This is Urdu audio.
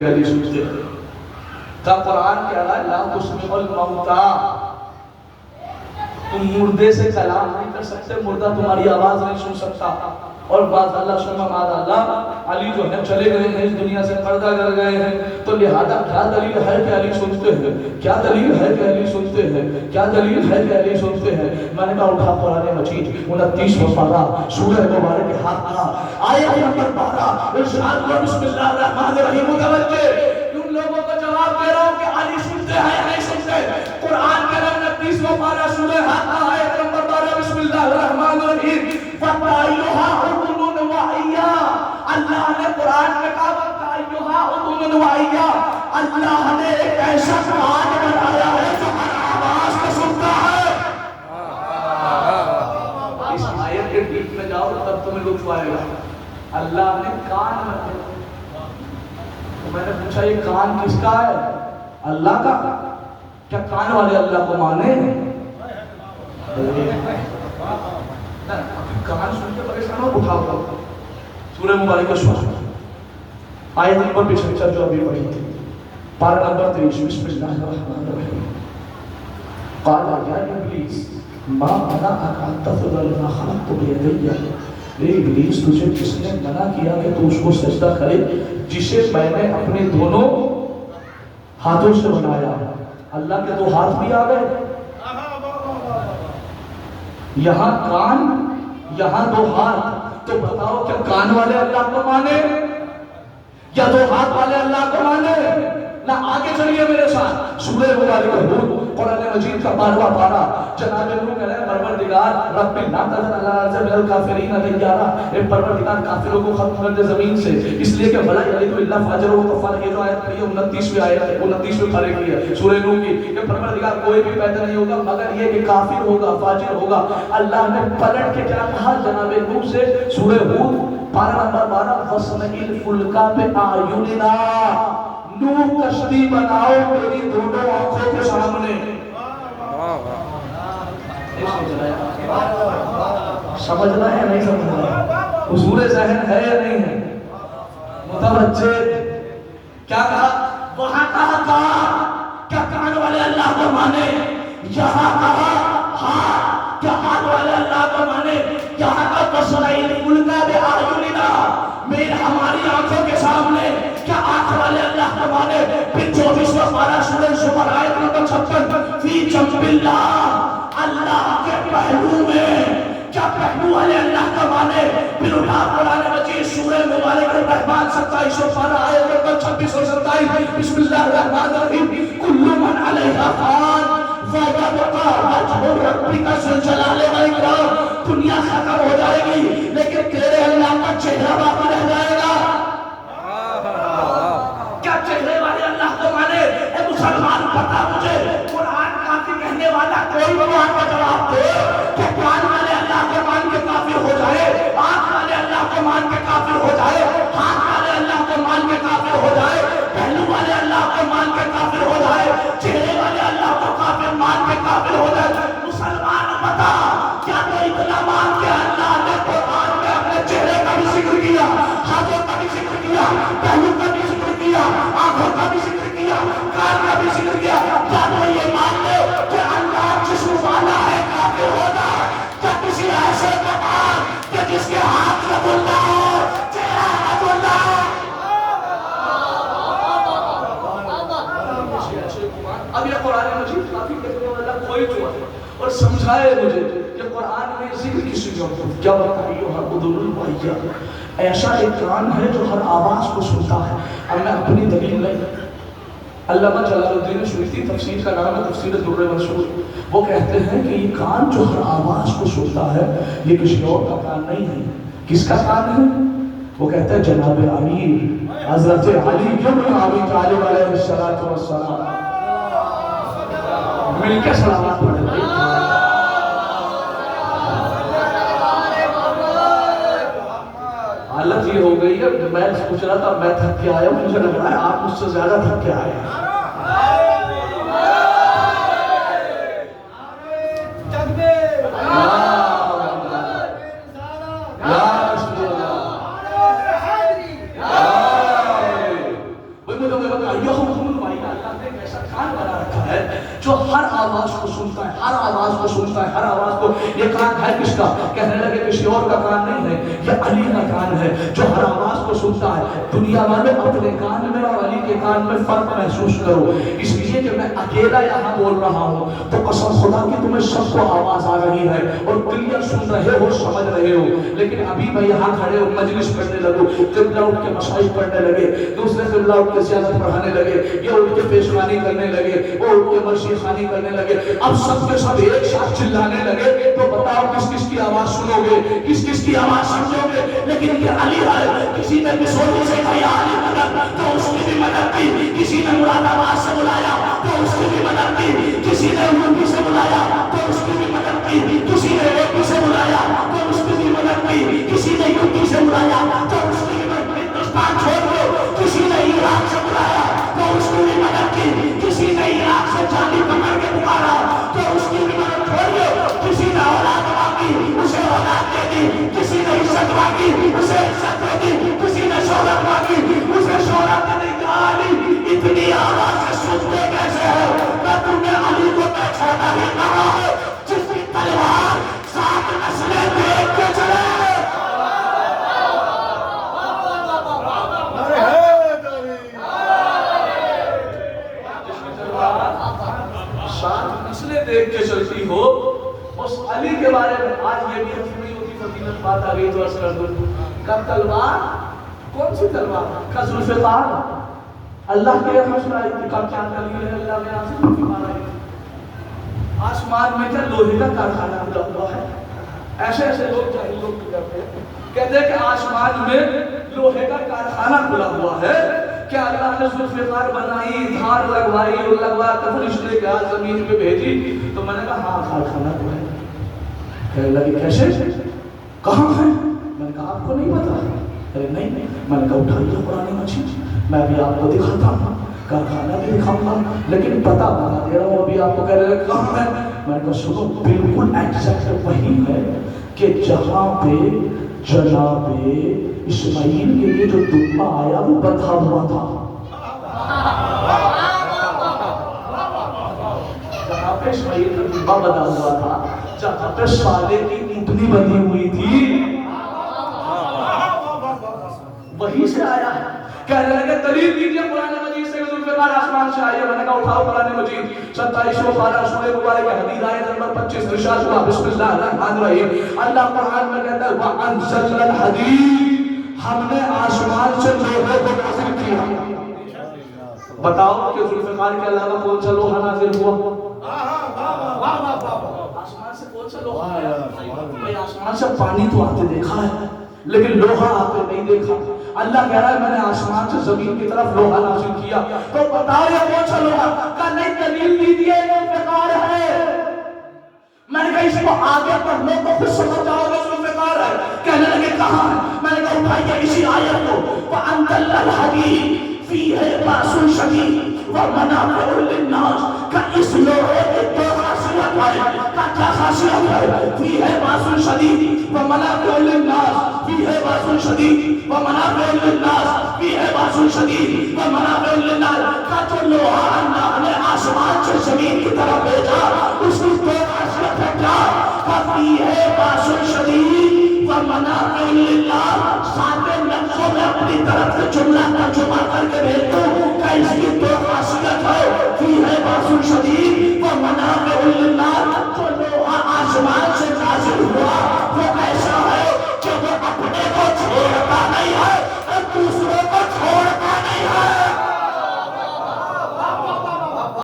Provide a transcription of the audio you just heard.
علی سنتے ہیں کا قرآن کہہ رہا ہے لا تسمع الموتى، تم مردے سے کلام نہیں کر سکتے، مردہ تمہاری آواز نہیں سن سکتا۔ اور بعض اللہ سنما ماد اللہ علی جو ہے چلے گئے ہیں اس دنیا سے، پردہ کر گئے ہیں، تو لہذا کیا دلیل ہے کہ علی سنتے ہیں؟ کیا دلیل ہے کہ علی سنتے ہیں؟ کیا دلیل ہے کہ علی سنتے ہیں؟ میں نے کہا اٹھا قرآن مجید 29واں پارہ سورہ مبارک کے ہاتھ کا آیت نمبر 12 ارشاد ہوا بسم اللہ الرحمن الرحیم، متوجہ ان لوگوں کو جواب دے رہا ہوں کہ علی سنتے ہیں نہیں سنتے۔ قرآن کے 29واں پارہ سورہ ہاتھ کا آیت نمبر 12 بسم اللہ الرحمن الرحیم، فَتَعِيُّهَا عُدُنٌ وَعِيَّا، اللہ نے قرآن میں کہا فَتَعِيُّهَا عُدُنٌ وَعِيَّا، اللہ نے ایک ایسا کان بنایا ہے جو ہر آواز کو سنتا ہے۔ اس آیت کے بیچ میں جاؤ تب تمہیں لطف آئے گا۔ اللہ نے کان بنایا، تو میں نے پوچھا یہ کان کس کا ہے؟ اللہ کا۔ کیا کان والے اللہ کو مانے؟ کان سن کے پریشان ہو، اٹھا ہوا سورہ مبارک شروع آیت نمبر 75 جو ابھی پڑھی تھی، پارہ نمبر 23 بسم اللہ الرحمن الرحیم، قال یا ابلیس ما منعک ان تسجد لما خلقت بیدی، اے ابلیس تجھے کس نے منع کیا کہ تو اس کو سجدہ کرے جسے میں نے اپنے دونوں ہاتھوں سے بنایا؟ اللہ کے دو ہاتھ بھی آ گئے، یہاں کان یہاں دو ہاتھ، تو بتاؤ کہ کان والے اللہ کو مانے یا دو ہاتھ والے اللہ کو مانے؟ نہ آگے چلیے میرے ساتھ سورہ مبارک ہود قرآن مجید کا 12واں پارہ، جناب نوح کہہ رہے ہیں پروردگار رب لا تذر علی الارض من الکافرین دیارا، اے پروردگار کافروں کو ختم کر دے زمین سے، اس لیے کہ ولا یلد الا فاجر و کفار۔ یہ جو آیت پڑھی ہے 29ویں آیت ہے، 29ویں پارے کی ہے سورہ نوح کی، کہ پروردگار کوئی بھی پیدا نہیں ہوگا مگر یہ کہ کافر ہوگا، فاجر ہوگا۔ اللہ نے پلٹ کے کیا کہا جناب نوح سے؟ سورہ ہود پارہ نمبر 12 وَاصْنَعِ الْفُلْكَ بِأَعْيُنِنَا، نوح کشتی بناؤ میری دونوں آنکھوں کے سامنے۔ سمجھنا ہے نہیں سمجھنا؟ حضور ذہن ہے یا نہیں ہے؟ متوجہ کیا کہا؟ وہاں کہا کیا کان والے اللہ کو مانے؟ یہاں کہا ہاں کیا ہاتھ والے اللہ کو مانے؟ یہاں کا وَاصْنَعِ الْفُلْكَ بِأَعْيُنِنَا، میرے ہماری آنکھوں کے سامنے، کیا آنکھ والے اللہ کو مانے؟ پھر 24واں پارہ سورہ زمر آیت نمبر 56 فی جنب اللہ، اللہ کے پہلو میں، کیا پہلو والے اللہ کو مانے؟ پھر اٹھا قرآن مجید سورہ مبارک الرحمن 27واں پارہ آیت نمبر 26 اور 27 بسم اللہ الرحمن الرحیم، کل من علیہا فان وَيَبْقَى وَجْهُ رَبِّكَ ذُو الْجَلَالِ وَالْإِكْرَامِ، دنیا ختم ہو جائے گی لیکن تیرے اللہ کا چہرہ باقی رہ جائے گا۔ کیا چہرے والے اللہ کو مانے؟ اے مسلمان پتا مجھے قرآن کافی کہنے والا کوئی قرآن کا جواب دے کہ قرآن والے اللہ کو مان کے کافر ہو جائے، آنکھ والے اللہ کو مان کے کافر ہو جائے، ہاتھ والے اللہ کو مان کے کافر ہو جائے، پہلو والے اللہ کو مان کے کافر ہو جائے، چہرے والے اللہ کو کافر مان کے کافر ہو جائے۔ مسلمان بتا کیا تو اتنا مان کے اللہ نے قرآن میں اپنے چہرے کا بھی ذکر کیا، ہاتھوں کا بھی ذکر کیا، پہلو کا بھی ذکر کیا، آنکھوں کا بھی ذکر کیا، کان کا بھی ذکر کیا؟ کیا تو یہ مان لے کہ اللہ جسم والا ہے کافر ہوگا؟ کیا کسی ایسے کو مان کہ جس کے ہاتھ میں اللہ ہو، چہرہ میں اللہ ہو؟ اب یہ قرآن مجید کافی کہنے والا کوئی جو ہے اور سمجھائے مجھے کہ قرآن میں ذکر کسی جو کیا بتائیو ہر قدر الوحیہ، ایسا ایک کان ہے جو ہر آواز کو سنتا ہے۔ اب میں اپنی دلیل نہیں، علامہ جلال الدین سیوطی تفسیر کا نام ہے تفسیر الدر المنثور، وہ کہتے ہیں کہ یہ کان جو ہر آواز کو سنتا ہے یہ کسی اور کا کان نہیں ہے۔ کس کا کان ہے؟ وہ کہتے ہیں جناب امیر حضرت علی بن ابی طالب علیہ السلام، مل کے صلوات پڑھ لیں۔ حالت یہ ہو گئی ہے میں سوچ رہا تھا میں تھک کے آیا ہوں، مجھے لگ رہا ہے آپ مجھ سے زیادہ تھک کے آئے ہیں۔ وہی مجھے بتا یحکم بھائی اللہ نے ایک ایسا کان بنا رکھا ہے جو ہر آواز کو سنتا ہے، ہر آواز کو سنتا ہے، ہر آواز کو. یہ کان ہے کس کا؟ کہنے لگے کسی اور کا کان نہیں ہے، یہ علی کا کان ہے جو ہر آواز کو سنتا ہے. دنیا والے اپنے کان میں اور علی کے کان میں فرق محسوس کرو. اس لیے کہ میں اکیلا یہاں بول رہا ہوں تو قسم خدا کی تمہیں سب کو آواز آ رہی ہے اور کلیئر سن رہے ہو، سمجھ رہے ہو. لیکن ابھی میں یہاں کھڑے ہو مجلس پڑھنے لگوں، قبلہ اٹھ کے مشاہد پڑھنے لگے، دوسرے قبلہ اٹھ کے سیاست پڑھانے لگے، یہ اٹھ کے پیشوانی کرنے لگے، وہ اٹھ کے مرشی خانی کرنے لگے. اب سب کے سب ایک ساتھ چلانے لگے تو بتاؤ کس کس کی آواز سنو گے، کس کس کی آواز سمجھو گے؟ لیکن یہ علی ہے. کسی نے بسوٹی سے کہا علی مدد تو اس کی بھی مدد کی، کسی نے مراد آباد سے بلایا تو اس کی بھی مدد کی، کسی نے یوپی سے بلایا تو اس کی بھی مدد کی، کسی نے اے پی سے بلایا تو اس کی بھی مدد کی، کسی نے یو پی سے بلایا تو اس کی بھی مدد کی. ہندوستان چھوڑ دو، کسی نے عراق سے بلایا تو اس کی بھی مدد کی، کسی نے عراق سے جانی پکڑ کے پکارا تو اس کی بھی مدد چھوڑیے. کسی نے اولاد مانگی اسے اولاد دے دی، کسی نے عزت مانگی اسے عزت دے دی، کسی نے شہرت مانگی اسے شہرت دے دی. علی اتنی آواز سے سنتے کیسے ہو؟ میں تمہیں علی کو میں چھوٹا ہی کہا ہوں جس کی تلوار 7 نسلیں دیکھ کے چلے. دیکھ کے چلتی ہو اس علی کے بارے میں. آج یہ بھی نہیں ہوتی فضیلت بات آ گئی تو عرض کر دوں. کب تلوار؟ کون سی تلوار؟ کا ذوالفقار اللہ کے مسئلہ آئی تھی. کب کیا دلیل ہے اللہ نے آسمان کی مانا ہے؟ آسمان میں کیا لوہے کا کارخانہ کھلا ہوا ہے؟ ایسے ایسے لوگ جاہل لوگ کرتے ہیں، کہتے ہیں کہ آسمان میں لوہے کا کارخانہ کھلا ہوا ہے. کیا اللہ نے ذوالفقار بنائی، دھار لگوائی اور لگوا کر فرشتے کے زمین پہ بھیجی؟ تو میں نے کہا ہاں کارخانہ تو ہے. کہنے لگے کیسے؟ کہاں ہے؟ میں نے کہا آپ کو نہیں پتا؟ ارے نہیں. میں نے کہا اٹھائیے قرآن مجید، میں بھی آپ کو دکھاتا ہوں، کارخانہ بھی دکھاؤں گا لیکن پتہ بتا دے رہا ہوں ابھی آپ کو. کہہ رہے کہاں ہے؟ میں نے کہا سنو بالکل ایگزیکٹ وہی ہے کہ جہاں پہ جناب اسماعیل کے لیے جو دبا آیا وہ بندھا ہوا تھا. جہاں پہ اسماعیل کا دبا بندھا ہوا تھا، جہاں پہ صالح کی اونٹنی بندھی ہوئی تھی، وہی سے آیا ہے. کہنے لگے دلیل دیجئے قرآن مجید سے کہ ذوالفقار آسمان سے آئیے. میں نے کہا اٹھاؤ قرآن مجید 27 پارہ سورہ مبارک حدیث آیت نمبر 25 ارشاد ہوا بسم اللہ الرحمن الرحیم. اللہ قرآن میں کہتا ہے وَأَنزَلْنَا الْحَدِيدَ، ہم نے آسمان سے لوہے کو نازل کیا. بتاؤ کہ ذوالفقار کے علاوہ کون سا لوہا نازل ہوا؟ آسمان سے کون سا لوہا آیا؟ بھئی آسمان سے پانی تو آتے دیکھا ہے لیکن لوہا آتے نہیں دیکھا. اللہ کہہ رہا ہے میں نے آسمان سے زمین کی طرف لوہا نازل کیا. تو بتاؤ یہ کون سا لوہا؟ کہ نہیں دلیل دیجئے ذوالفقار ہے. میں نے کہا اس کو آگے پڑھنے کو خود سمجھ جاؤ گے ذوالفقار ہے. کہنے لگے کہاں ہے؟ میں نے کہا اٹھائیے اسی آیت کو وَأَنزَلْنَا الْحَدِيدَ فِيهِ بَأْسٌ شَدِيدٌ وَمَنَافِعُ لِلنَّاسِ. کہ اس لوہے کی دو خاصیت ہے. کیا خاصیت ہے؟ فِيهِ بَأْسٌ شَدِيدٌ وَمَنَافِعُ لِلنَّاسِ. فِيهِ بَأْسٌ شَدِيدٌ وَمَنَافِعُ لِلنَّاسِ. فِيهِ بَأْسٌ شَدِيدٌ وَمَنَافِعُ لِلنَّاسِ. کا جو لوہا اللہ نے آسمان سے زمین کی طرف بھیجا اس کی دو خاصیت ہے. کیا؟ فِيهِ بَأْسٌ شَدِيدٌ وَمَنَافِعُ لِلنَّاسِ. ساتھ لفظوں میں اپنی طرف سے جملہ ترجمہ کر کے بھیج دوں